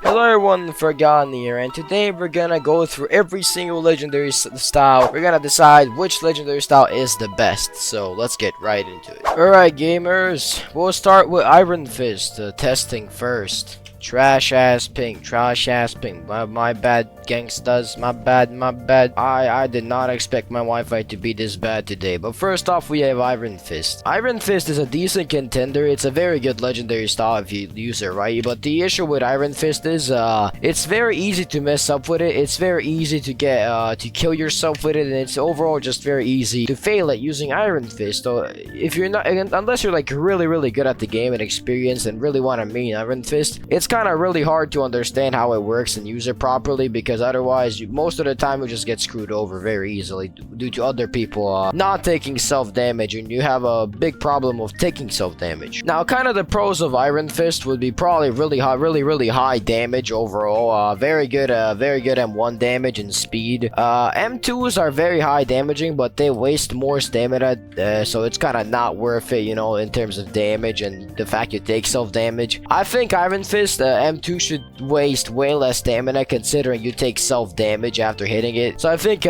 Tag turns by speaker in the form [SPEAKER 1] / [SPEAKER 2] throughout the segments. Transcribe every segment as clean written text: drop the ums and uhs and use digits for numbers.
[SPEAKER 1] Hello everyone, Forgotten here, and today we're gonna go through every single legendary style. We're gonna decide which legendary style is the best, so let's get right into it. Alright gamers, we'll start with Iron Fist, testing first. Trash ass ping. My bad, gangstas. My bad. I did not expect my Wi-Fi to be this bad today. But first off, we have Iron Fist. Iron Fist is a decent contender. It's a very good legendary style if you use it right. But the issue with Iron Fist is, it's very easy to mess up with it. It's very easy to get, to kill yourself with it, and it's overall just very easy to fail at using Iron Fist. So if you're not, unless you're like really good at the game and experienced and really want to main Iron Fist, it's kind of really hard to understand how it works and use it properly, because otherwise most of the time you just get screwed over very easily due to other people not taking self damage, and you have a big problem of taking self damage. Now kind of the pros of Iron Fist would be probably really high damage overall, very good M1 damage and speed. M2s are very high damaging, but they waste more stamina, so it's kind of not worth it, you know, in terms of damage and the fact you take self damage. I think Iron Fist M2 should waste way less stamina, considering you take self damage after hitting it. So I think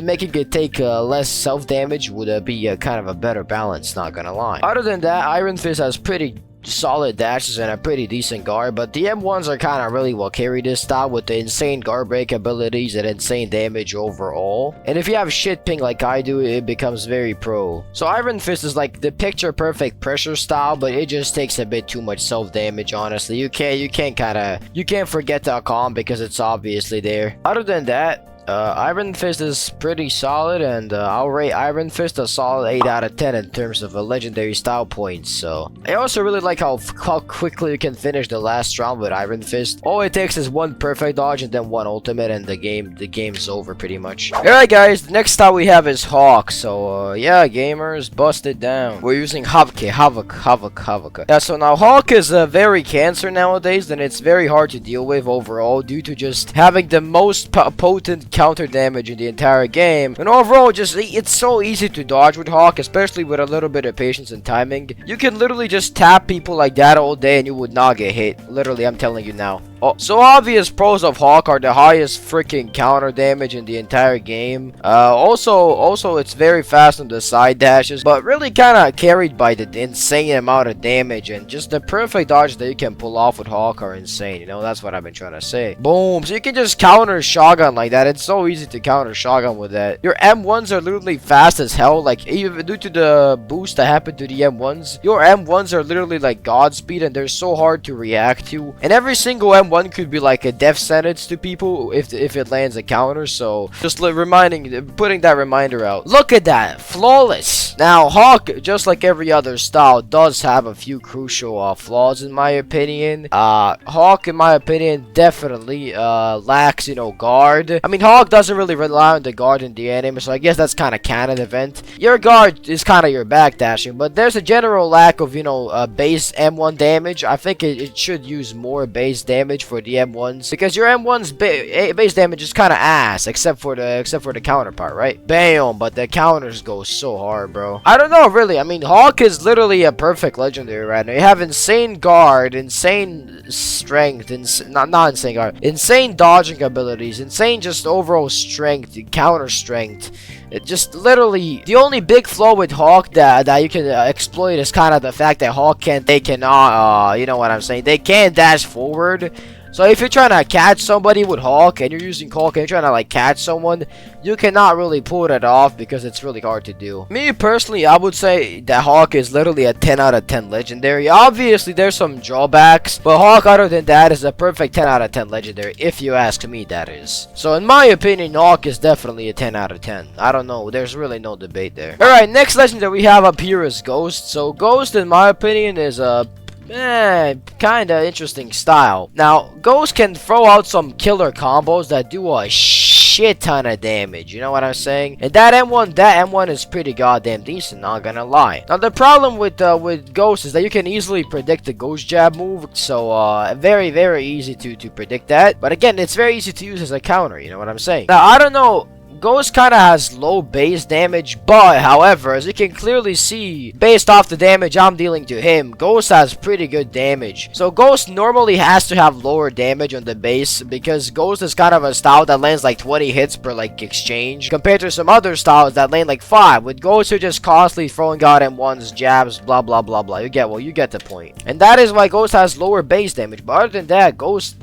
[SPEAKER 1] making it take less self damage would be kind of a better balance, not gonna lie. Other than that, Iron Fist has pretty solid dashes and a pretty decent guard, but the M1s are kind of really what carry this style with the insane guard break abilities and insane damage overall. And if you have shit ping like I do, it becomes very pro. So Iron Fist is like the picture perfect pressure style, but it just takes a bit too much self damage, honestly. You can't forget the calm because it's obviously there. Other than that, Iron Fist is pretty solid, and I'll rate Iron Fist a solid 8 out of 10 in terms of legendary style points. So I also really like how quickly you can finish the last round with Iron Fist. All it takes is one perfect dodge and then one ultimate, and the game's over pretty much. Alright guys, the next style we have is Hawk. So yeah, gamers, bust it down. We're using Havoc. Yeah, so now Hawk is very cancer nowadays, and it's very hard to deal with overall due to just having the most potent counter damage in the entire game, and overall just it's so easy to dodge with Hawk, especially with a little bit of patience and timing. You can literally just tap people like that all day and you would not get hit. Literally, I'm telling you now. Oh, so obvious pros of Hawk are the highest freaking counter damage in the entire game. Also it's very fast on the side dashes, but really kind of carried by the insane amount of damage, and just the perfect dodge that you can pull off with Hawk are insane. You know, that's what I've been trying to say. Boom. So you can just counter shotgun like that. It's so easy to counter shotgun with that. Your M1s are literally fast as hell. Like, even due to the boost that happened to the M1s, your M1s are literally like Godspeed, and they're so hard to react to. And every single M1 could be like a death sentence to people if it lands a counter. So just putting that reminder out. Look at that, flawless. Now Hawk, just like every other style, does have a few crucial flaws in my opinion. Hawk, in my opinion, definitely lacks, you know, guard. I mean, Hawk doesn't really rely on the guard in the anime, so I guess that's kind of canon event. Your guard is kind of your backdashing, but there's a general lack of, you know, base M1 damage. I think it should use more base damage for the M1s, because your M1's base damage is kind of ass, except for the counterpart, right? Bam! But the counters go so hard, bro. I don't know, really. I mean, Hawk is literally a perfect legendary right now. You have insane guard, insane strength, not insane guard, insane dodging abilities, insane just overall strength, counter strength. It just literally, the only big flaw with Hawk that you can exploit is kind of the fact that Hawk they cannot, you know what I'm saying, they can't dash forward. So if you're trying to catch somebody with Hawk, and you're using Hawk and you're trying to like catch someone, you cannot really pull that off because it's really hard to do. Me personally, I would say that Hawk is literally a 10 out of 10 legendary. Obviously there's some drawbacks, but Hawk, other than that, is a perfect 10 out of 10 legendary, if you ask me, that is. So in my opinion, Hawk is definitely a 10 out of 10. I don't know, there's really no debate there. Alright, next legendary we have up here is Ghost. So Ghost, in my opinion, is a kinda interesting style. Now, Ghost can throw out some killer combos that do a shit ton of damage, you know what I'm saying? And that M1 is pretty goddamn decent, not gonna lie. Now, the problem with Ghost is that you can easily predict the Ghost Jab move, so very easy to predict that. But again, it's very easy to use as a counter, you know what I'm saying? Now, I don't know Ghost kind of has low base damage, but however, as you can clearly see, based off the damage I'm dealing to him, Ghost has pretty good damage. So Ghost normally has to have lower damage on the base because Ghost is kind of a style that lands like 20 hits per like exchange compared to some other styles that land like 5. With Ghost, you're just constantly throwing out M1s, jabs, blah blah blah blah. You get the point. And that is why Ghost has lower base damage. But other than that, Ghost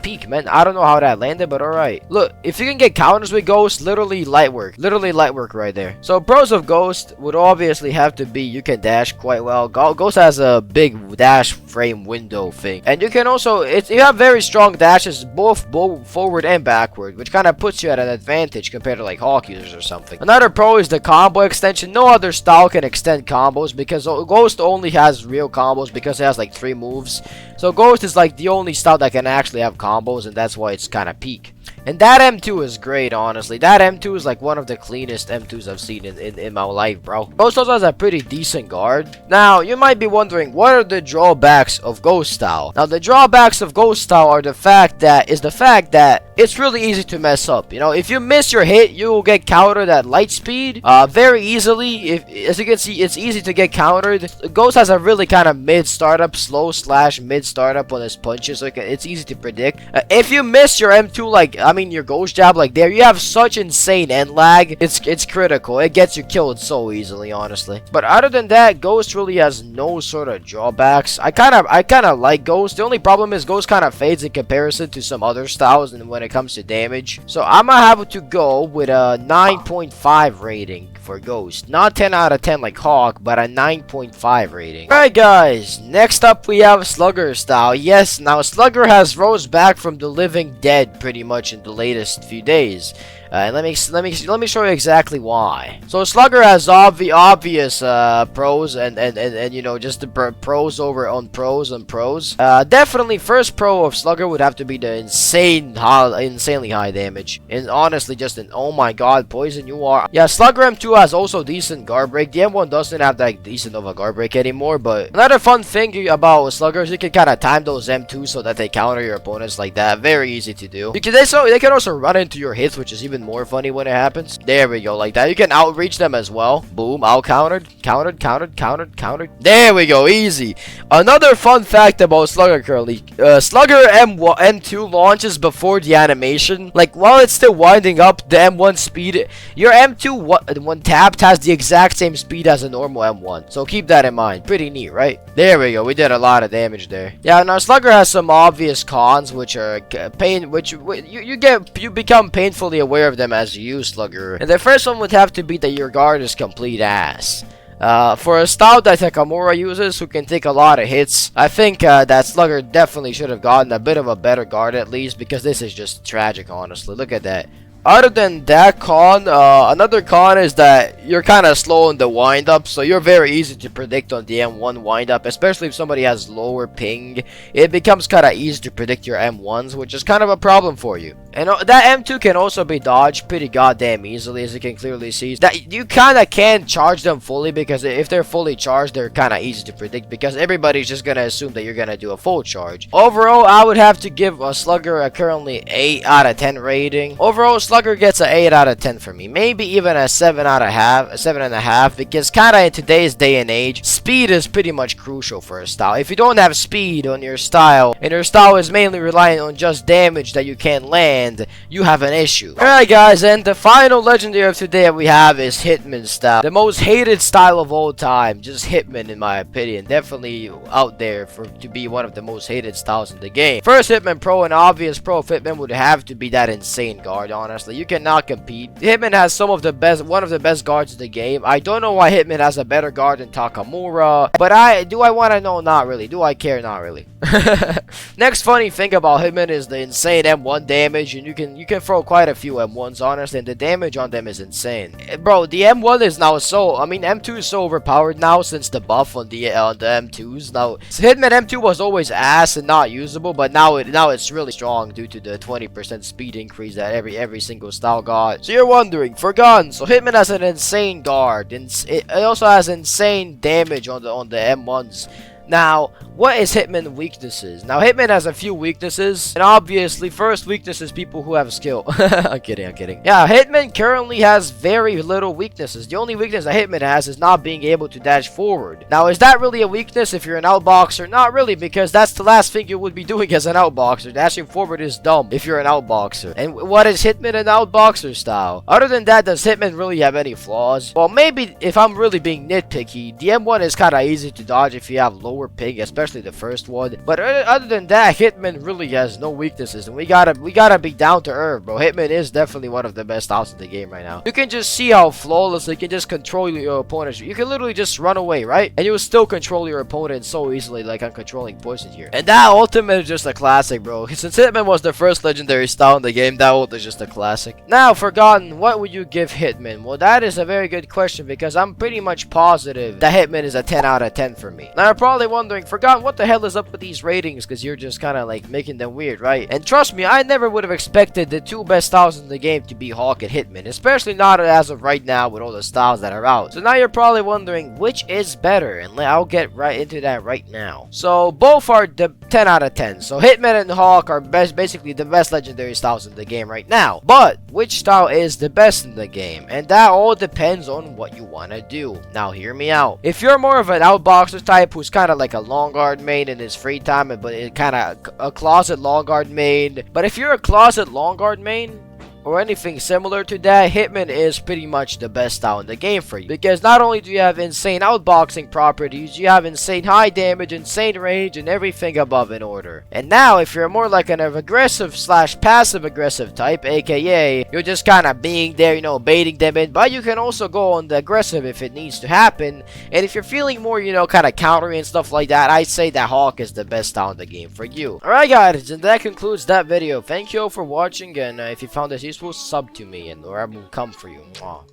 [SPEAKER 1] peak, man. I don't know how that landed, but alright. Look, if you can get counters with Ghost, literally light work right there. So pros of Ghost would obviously have to be you can dash quite well. Ghost has a big dash frame window thing, and you can also you have very strong dashes both forward and backward, which kind of puts you at an advantage compared to like Hawk users or something. Another pro is the combo extension. No other style can extend combos because Ghost only has real combos because it has like 3 moves. So Ghost is like the only style that can actually have combos, and that's why it's kind of peak. And that M2 is great, honestly. That M2 is like one of the cleanest M2s I've seen in my life, bro. Ghost also has a pretty decent guard. Now, you might be wondering, what are the drawbacks of Ghost style? Now, the drawbacks of Ghost style are the fact that it's really easy to mess up. You know, if you miss your hit, you will get countered at light speed very easily. As you can see, it's easy to get countered. Ghost has a really kind of mid startup, slow / mid startup on his punches, so it's easy to predict. If you miss your M2, like your Ghost jab like there, you have such insane end lag. It's critical. It gets you killed so easily, honestly. But other than that, Ghost really has no sort of drawbacks. I kind of like Ghost. The only problem is Ghost kind of fades in comparison to some other styles and when it comes to damage. So I'm gonna have to go with a 9.5 rating for Ghost. Not 10 out of 10 like Hawk, but a 9.5 rating. Alright guys, next up we have Slugger style. Yes, now Slugger has rose back from the living dead pretty much in the latest few days. And let me show you exactly why. So Slugger has obvious pros and you know, just the pros over on pros and pros. Definitely first pro of Slugger would have to be the insanely high damage. And honestly, just an oh my god, poison you are. Yeah, Slugger M2 has also decent guard break. The M1 doesn't have that decent of a guard break anymore. But another fun thing about Slugger is you can kind of time those M2 so that they counter your opponents like that. Very easy to do. They can also run into your hits, which is even more funny when it happens. There we go, like that. You can outreach them as well. Boom, out countered. There we go, easy. Another fun fact about Slugger currently. Slugger M2 launches before the animation. Like, while it's still winding up the M1 speed, your M2 when tapped has the exact same speed as a normal M1. So keep that in mind. Pretty neat, right? There we go. We did a lot of damage there. Yeah, now Slugger has some obvious cons, which are you become painfully aware of them as you use Slugger. And the first one would have to be that your guard is complete ass. For a style that Takamura uses, who can take a lot of hits, I think that Slugger definitely should have gotten a bit of a better guard at least, because this is just tragic, honestly. Look at that. Other than that con, another con is that you're kind of slow on the wind-up, so you're very easy to predict on the M1 wind-up, especially if somebody has lower ping. It becomes kind of easy to predict your M1s, which is kind of a problem for you. And that M2 can also be dodged pretty goddamn easily, as you can clearly see. That you kind of can't charge them fully, because if they're fully charged, they're kind of easy to predict, because everybody's just going to assume that you're going to do a full charge. Overall, I would have to give a Slugger a currently 8 out of 10 rating. Overall, Slugger gets an 8 out of 10 for me. Maybe even a 7.5, because kind of in today's day and age, speed is pretty much crucial for a style. If you don't have speed on your style, and your style is mainly reliant on just damage that you can land, you have an issue. Alright guys, and the final legendary of today we have is Hitman style. The most hated style of all time. Just Hitman, in my opinion. Definitely out there to be one of the most hated styles in the game. First Hitman pro, and obvious pro of Hitman would have to be that insane guard, honestly. You cannot compete. Hitman has one of the best guards in the game. I don't know why Hitman has a better guard than Takamura, but do I want to know? Not really. Do I care? Not really. Next funny thing about Hitman is the insane M1 damage, and you can throw quite a few M1s, honestly, and the damage on them is insane. Bro, the M1 is now M2 is so overpowered now since the buff on the M2s. Now, Hitman M2 was always ass and not usable, but now it's really strong due to the 20% speed increase that every single style got. So you're wondering, for guns, so Hitman has an insane guard, and it also has insane damage on the M1s. Now, what is Hitman weaknesses? Now, Hitman has a few weaknesses, and obviously, first weakness is people who have skill. I'm kidding. Yeah, Hitman currently has very little weaknesses. The only weakness that Hitman has is not being able to dash forward. Now, is that really a weakness if you're an outboxer? Not really, because that's the last thing you would be doing as an outboxer. Dashing forward is dumb if you're an outboxer. And what is Hitman an outboxer style? Other than that, does Hitman really have any flaws? Well, maybe if I'm really being nitpicky, the M1 is kind of easy to dodge if you have lower ping, especially the first one. But other than that, Hitman really has no weaknesses, and we gotta be down to earth, bro. Hitman is definitely one of the best styles in the game right now. You can just see how flawless you can just control your opponent. You can literally just run away, right? And you will still control your opponent so easily, like I'm controlling poison here. And that ultimate is just a classic, bro. Since Hitman was the first legendary style in the game, that ult is just a classic. Now, Forgotten, what would you give Hitman? Well, that is a very good question, because I'm pretty much positive that Hitman is a 10 out of 10 for me. Now, you're probably wondering, Forgotten, what the hell is up with these ratings? Because you're just kind of like making them weird, right? And trust me, I never would have expected the two best styles in the game to be Hawk and Hitman, especially not as of right now with all the styles that are out. So now you're probably wondering which is better, and I'll get right into that right now. So both are the 10 out of 10. So Hitman and Hawk are basically the best legendary styles in the game right now. But which style is the best in the game? And that all depends on what you want to do. Now hear me out. If you're more of an outboxer type who's kind of like a long guard main in his free time, but it kind of a closet long guard main. But if you're a closet long guard main, or anything similar to that, Hitman is pretty much the best style in the game for you. Because not only do you have insane outboxing properties, you have insane high damage, insane range, and everything above in order. And now, if you're more like an aggressive slash passive aggressive type, aka you're just kind of being there, you know, baiting them in, but you can also go on the aggressive if it needs to happen. And if you're feeling more, you know, kind of countering and stuff like that, I'd say that Hawk is the best style in the game for you. Alright guys, and that concludes that video. Thank you all for watching, and if you found this useful, sub to me, and or I will come for you. Mwah.